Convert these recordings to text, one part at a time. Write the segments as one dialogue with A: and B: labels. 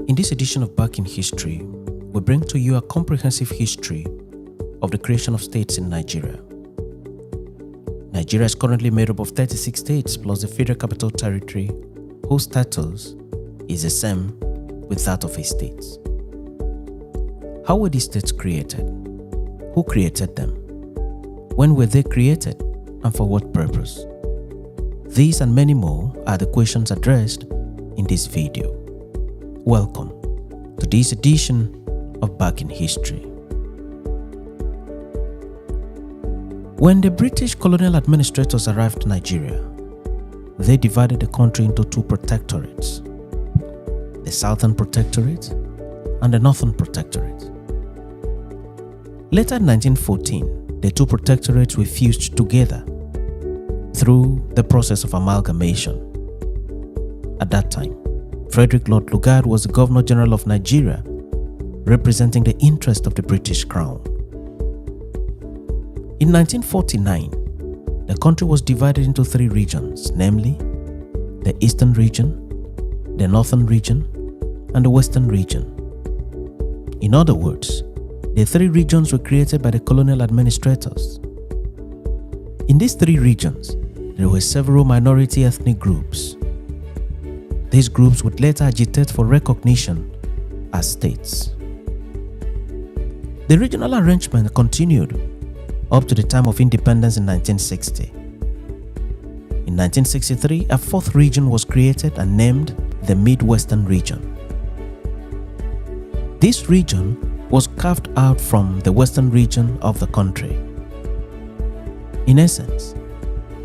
A: In this edition of Back in History, we bring to you a comprehensive history of the creation of states in Nigeria. Nigeria is currently made up of 36 states plus the Federal Capital Territory, whose status is the same with that of a state. How were these states created? Who created them? When were they created, and for what purpose? These and many more are the questions addressed in this video. Welcome to this edition of Back in History. When the British colonial administrators arrived in Nigeria, they divided the country into two protectorates, the Southern Protectorate and the Northern Protectorate. Later in 1914, the two protectorates were fused together through the process of amalgamation. At that time, Frederick Lord Lugard was the Governor General of Nigeria, representing the interest of the British Crown. In 1949, the country was divided into three regions, namely the Eastern Region, the Northern Region, and the Western Region. In other words, the three regions were created by the colonial administrators. In these three regions, there were several minority ethnic groups. These groups would later agitate for recognition as states. The regional arrangement continued up to the time of independence in 1960. In 1963, a fourth region was created and named the Midwestern Region. This region was carved out from the Western region of the country. In essence,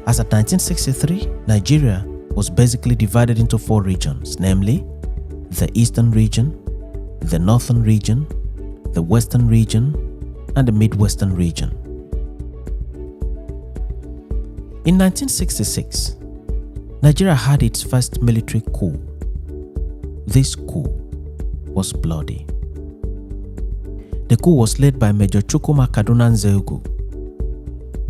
A: as at 1963, Nigeria was basically divided into four regions, namely the Eastern Region, the Northern Region, the Western Region, and the Midwestern Region. In 1966, Nigeria had its first military coup. This coup was bloody. The coup was led by Major Chukwuma Kaduna Nzeugwu.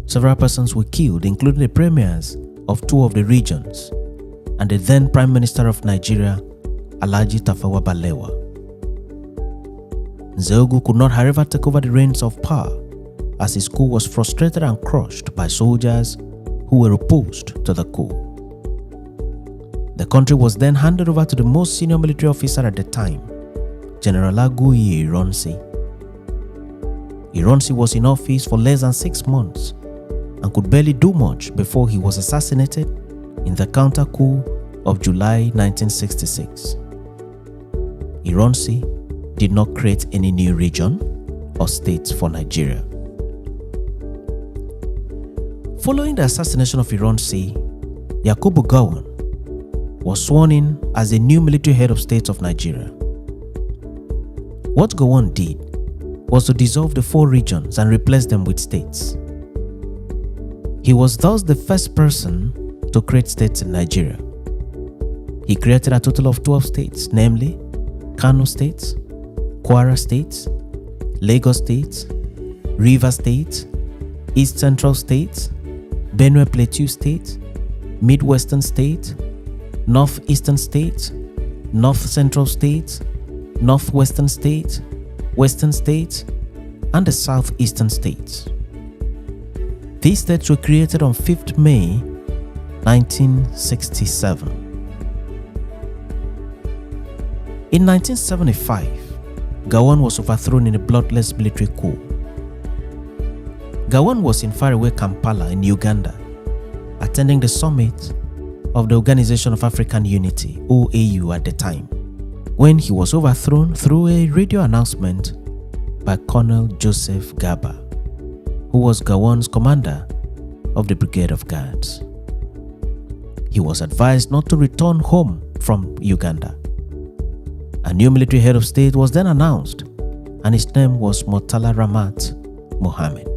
A: Several persons were killed, including the premiers of two of the regions and the then Prime Minister of Nigeria, Alhaji Tafawa Balewa. Nzeugwu could not, however, take over the reins of power as his coup was frustrated and crushed by soldiers who were opposed to the coup. The country was then handed over to the most senior military officer at the time, General Aguiyi Ironsi. Ironsi was in office for less than 6 months and could barely do much before he was assassinated in the counter-coup of July 1966. Ironsi did not create any new region or states for Nigeria. Following the assassination of Ironsi, Yakubu Gowon was sworn in as the new military head of state of Nigeria. What Gowon did was to dissolve the four regions and replace them with states. He was thus the first person to create states in Nigeria. He created a total of 12 states, namely Kano State, Kwara State, Lagos State, Rivers State, East Central State, Benue Plateau State, Midwestern State, Northeastern State, North Central State, Northwestern State, Western State, and the Southeastern States. These states were created on 5th May 1967. In 1975, Gowon was overthrown in a bloodless military coup. Gowon was in faraway Kampala in Uganda, attending the summit of the Organization of African Unity, OAU at the time, when he was overthrown through a radio announcement by Colonel Joseph Gaba, who was Gowon's commander of the Brigade of Guards. He was advised not to return home from Uganda. A new military head of state was then announced, and his name was Murtala Ramat Mohammed.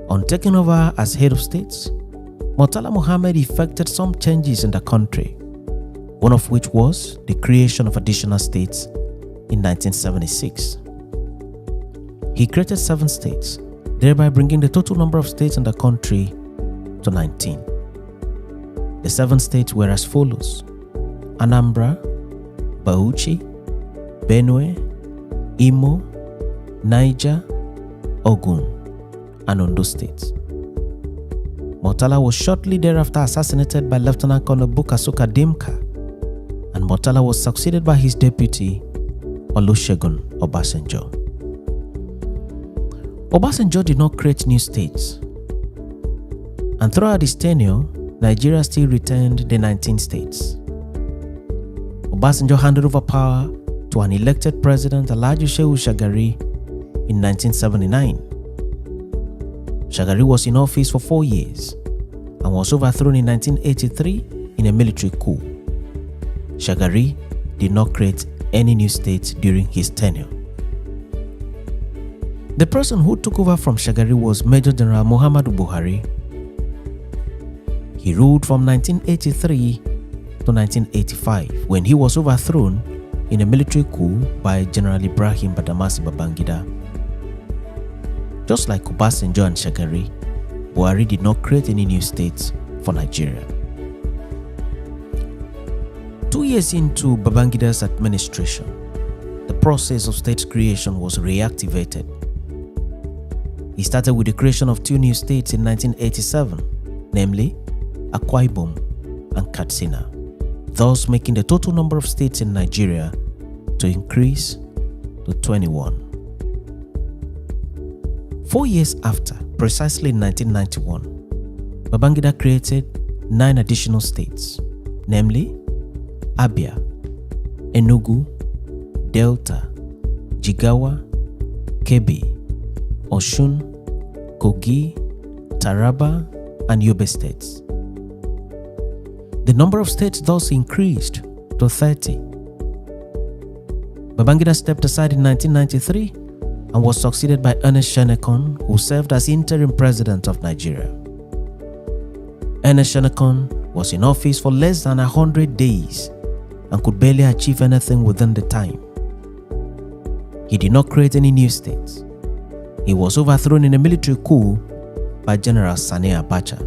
A: On taking over as head of states, Murtala Mohammed effected some changes in the country, one of which was the creation of additional states in 1976. He created 7 states, thereby bringing the total number of states in the country to 19. The 7 states were as follows: Anambra, Bauchi, Benue, Imo, Niger, Ogun, and Ondo states. Murtala was shortly thereafter assassinated by Lieutenant Colonel Bukasuka Dimka, and Murtala was succeeded by his deputy, Olusegun Obasanjo. Obasanjo did not create new states, and throughout his tenure, Nigeria still retained the 19 states. Obasanjo handed over power to an elected president, Alhaji Shehu Shagari, in 1979. Shagari was in office for 4 years and was overthrown in 1983 in a military coup. Shagari did not create any new states during his tenure. The person who took over from Shagari was Major General Muhammadu Buhari. He ruled from 1983 to 1985 when he was overthrown in a military coup by General Ibrahim Badamasi Babangida. Just like Obasanjo and Shagari, Buhari did not create any new states for Nigeria. 2 years into Babangida's administration, the process of state creation was reactivated. He started with the creation of 2 new states in 1987, namely Akwa Ibom and Katsina, thus making the total number of states in Nigeria to increase to 21. 4 years after, precisely in 1991, Babangida created 9 additional states, namely Abia, Enugu, Delta, Jigawa, Kebbi, Osun, Kogi, Taraba, and Yobe states. The number of states thus increased to 30. Babangida stepped aside in 1993 and was succeeded by Ernest Shenekon, who served as interim president of Nigeria. Ernest Shenekon was in office for less than 100 days and could barely achieve anything within the time. He did not create any new states. He was overthrown in a military coup by General Sani Abacha.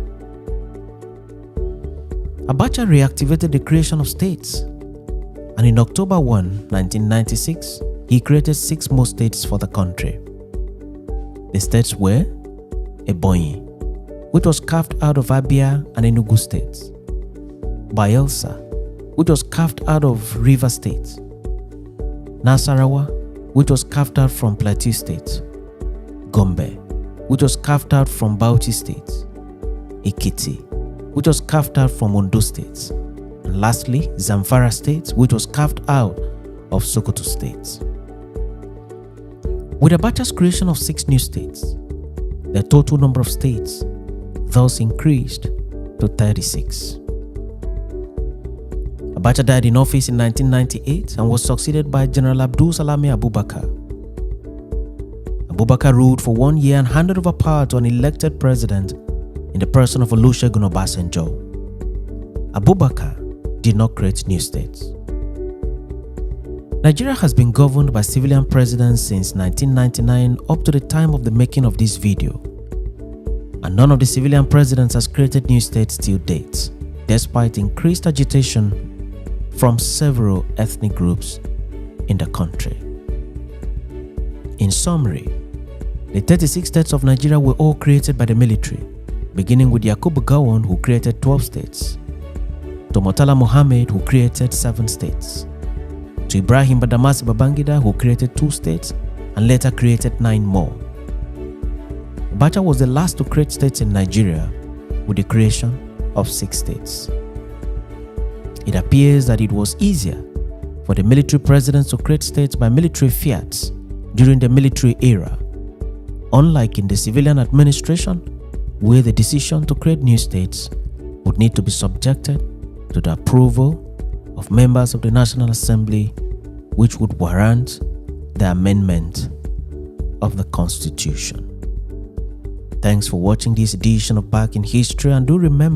A: Abacha reactivated the creation of states, and in October 1, 1996, he created 6 more states for the country. The states were Ebonyi, which was carved out of Abia and Enugu states; Bayelsa, which was carved out of Rivers State; Nasarawa, which was carved out from Plateau State; Gombe, which was carved out from Bauchi State; Ekiti, which was carved out from Ondo State; and lastly, Zamfara State, which was carved out of Sokoto State. With Abacha's creation of 6 new states, the total number of states thus increased to 36. Abacha died in office in 1998 and was succeeded by General Abdul Salami Abubakar. Abubakar ruled for 1 year and handed over power to an elected president in the person of Olusegun Obasanjo. Abubakar did not create new states. Nigeria has been governed by civilian presidents since 1999 up to the time of the making of this video, and none of the civilian presidents has created new states till date, despite increased agitation from several ethnic groups in the country. In summary, the 36 states of Nigeria were all created by the military, beginning with Yakubu Gowon, who created 12 states, to Murtala Mohammed, who created 7 states, to Ibrahim Badamasi Babangida, who created 2 states and later created 9 more. Abacha was the last to create states in Nigeria with the creation of 6 states. It appears that it was easier for the military presidents to create states by military fiats during the military era, unlike in the civilian administration, where the decision to create new states would need to be subjected to the approval of members of the National Assembly, which would warrant the amendment of the Constitution. Thanks for watching this edition of Back in History, and do remember